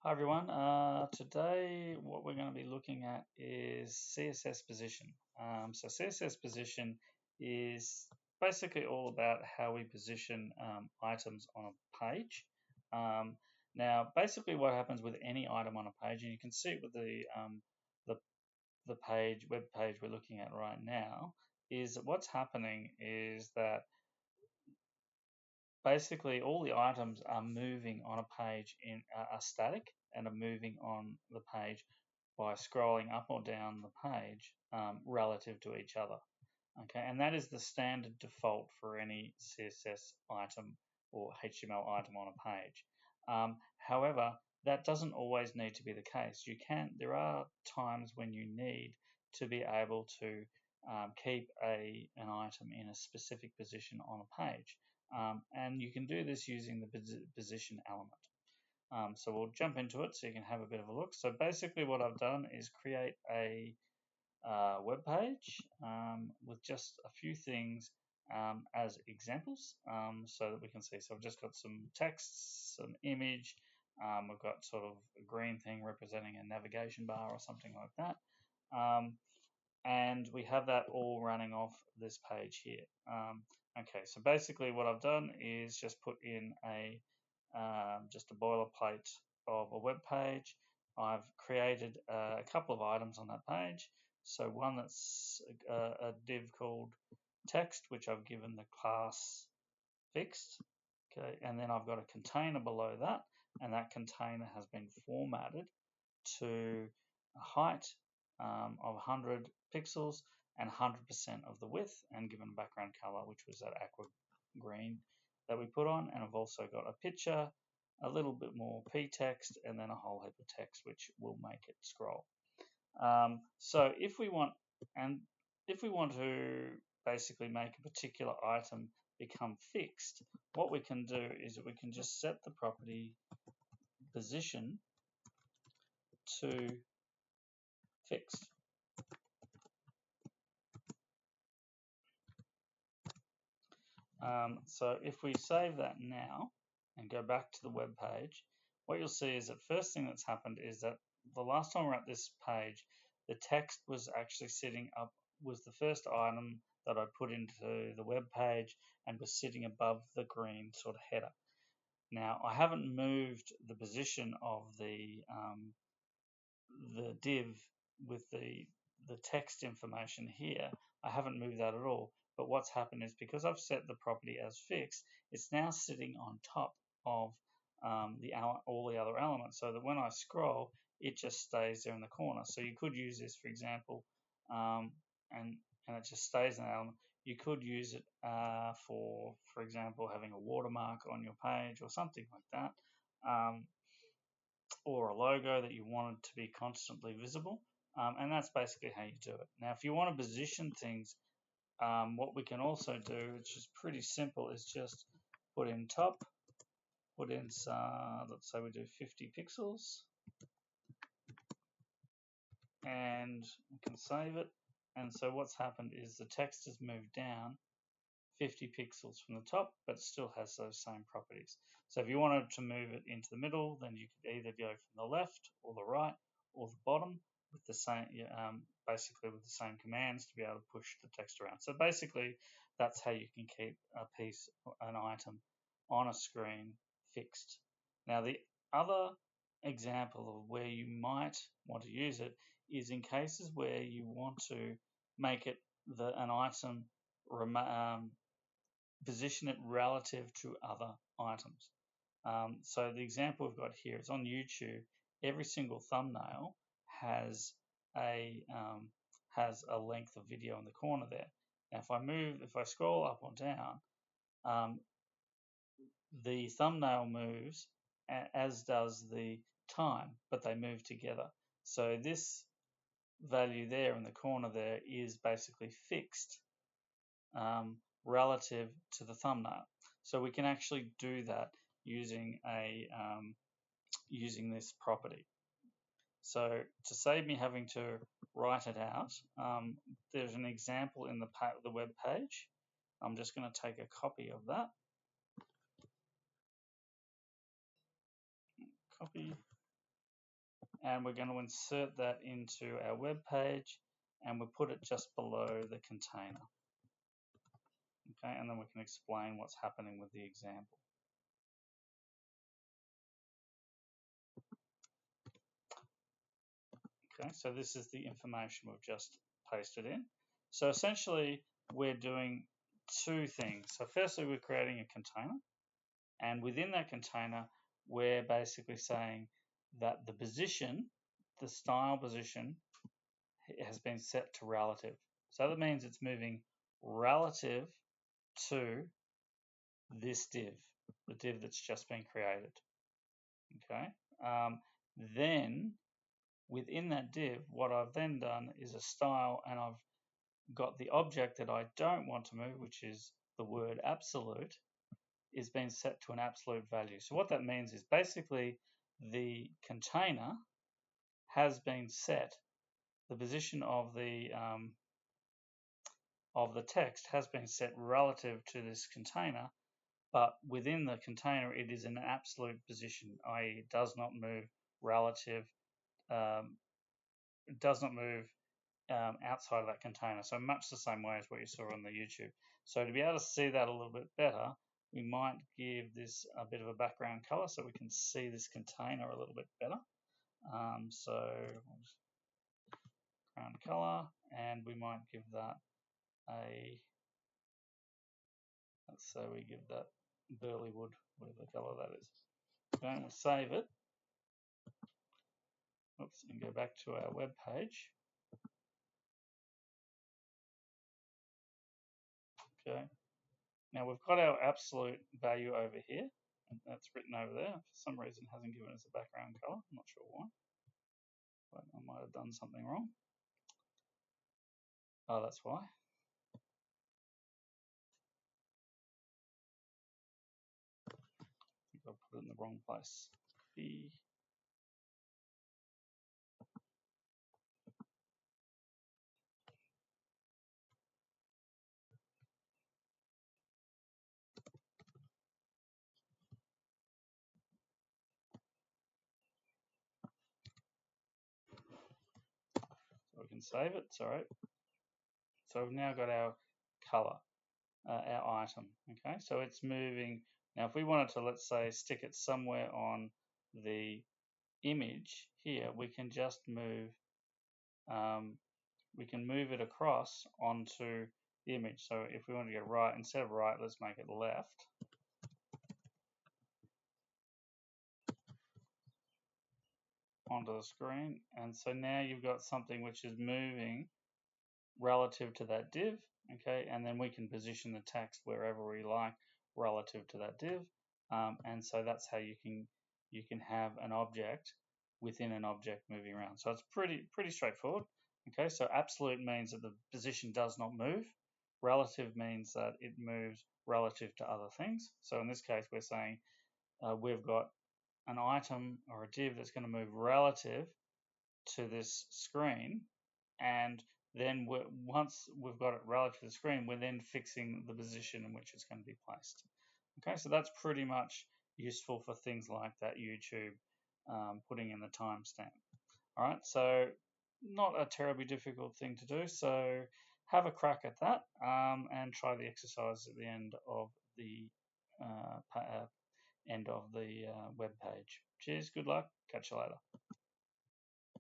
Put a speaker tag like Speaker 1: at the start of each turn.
Speaker 1: Hi everyone. Today what we're going to be looking at is CSS position. So CSS position is basically all about how we position items on a page. Um, Now, basically what happens with any item on a page, and you can see it with the web page we're looking at right now, is that what's happening is that basically all the items are moving on a page in are static and are moving on the page by scrolling up or down the page relative to each other. Okay, and that is the standard default for any CSS item or HTML item on a page. However, that doesn't always need to be the case. There are times when you need to be able to keep an item in a specific position on a page. And you can do this using the position element. So we'll jump into it so you can have a bit of a look. So basically what I've done is create a web page with just a few things as examples so that we can see. So I've just got some text, some image, we've got sort of a green thing representing a navigation bar or something like that. And we have that all running off this page here. Okay, so basically what I've done is just put in just a boilerplate of a web page. I've created a couple of items on that page. So one that's a div called text, which I've given the class fixed. Okay, and then I've got a container below that, and that container has been formatted to a height of 100 pixels and 100% of the width, and given a background color, which was that aqua green that we put on. And I've also got a picture, a little bit more p text, and then a whole heap of text, which will make it scroll. So if we want to basically make a particular item become fixed, what we can do is that we can just set the property position to fixed. So if we save that now and go back to the web page, what you'll see is that first thing that's happened is that the last time we're at this page, the text was actually sitting up, was the first item that I put into the web page and was sitting above the green sort of header. Now, I haven't moved the position of the div with the text information here. I haven't moved that at all. But what's happened is because I've set the property as fixed, it's now sitting on top of all the other elements, so that when I scroll, it just stays there in the corner. So you could use this, for example, and it just stays in an element. You could use it for example, having a watermark on your page or something like that. Or a logo that you want it to be constantly visible. And that's basically how you do it. Now, if you want to position things, what we can also do, which is pretty simple, is just put in top, put in, let's say we do 50 pixels, and we can save it. And so what's happened is the text has moved down 50 pixels from the top, but still has those same properties. So if you wanted to move it into the middle, then you could either go from the left or the right or the bottom with the same, basically with the same commands to be able to push the text around. So basically, that's how you can keep a piece, an item on a screen fixed. Now, the other example of where you might want to use it is in cases where you want to make it an item position it relative to other items. So the example we've got here is on YouTube. Every single thumbnail has a length of video in the corner there. Now, if I scroll up or down, the thumbnail moves, as does the time, but they move together. So this value there in the corner there is basically fixed relative to the thumbnail. So we can actually do that using using this property. So to save me having to write it out, there's an example in the web page. I'm just going to take a copy of that. Copy. and we're going to insert that into our web page, and we put it just below the container. Okay, and then we can explain what's happening with the example. Okay, so this is the information we've just pasted in. So essentially, we're doing two things. So firstly, we're creating a container, and within that container, we're basically saying that the position, the style position, has been set to relative. So that means it's moving relative to this div, the div that's just been created. Okay. Then within that div, what I've then done is a style, and I've got the object that I don't want to move, which is the word absolute, is being set to an absolute value. So what that means is basically the container has been set, the position of the text has been set relative to this container, but within the container it is an absolute position, i.e. it does not move relative, it does not move outside of that container. So much the same way as what you saw on the YouTube. So to be able to see that a little bit better, we might give this a bit of a background color so we can see this container a little bit better. So background color, and we might give that a, let's say we give that burly wood, whatever color that is. Okay, we'll save it. Oops, and go back to our web page. Okay. Now we've got our absolute value over here, and that's written over there. For some reason, it hasn't given us a background color. I'm not sure why. But I might have done something wrong. Oh, that's why. I think I put it in the wrong place. So we can save it. Sorry. So we've now got our color, our item. Okay, so it's moving. Now, if we wanted to, let's say, stick it somewhere on the image here, we can just move. We can move it across onto the image. So if we want to go right, instead of right, let's make it left. Onto the screen. And so now you've got something which is moving relative to that div. Okay, and then we can position the text wherever we like relative to that div. And so that's how you can have an object within an object moving around. So it's pretty straightforward. Okay, so absolute means that the position does not move. Relative means that it moves relative to other things. So in this case, we're saying we've got an item or a div that's going to move relative to this screen, and then once we've got it relative to the screen, we're then fixing the position in which it's going to be placed. Okay, so that's pretty much useful for things like that YouTube, putting in the timestamp. All right, so not a terribly difficult thing to do. So have a crack at that and try the exercise at the end of the web page. Cheers, good luck, catch you later.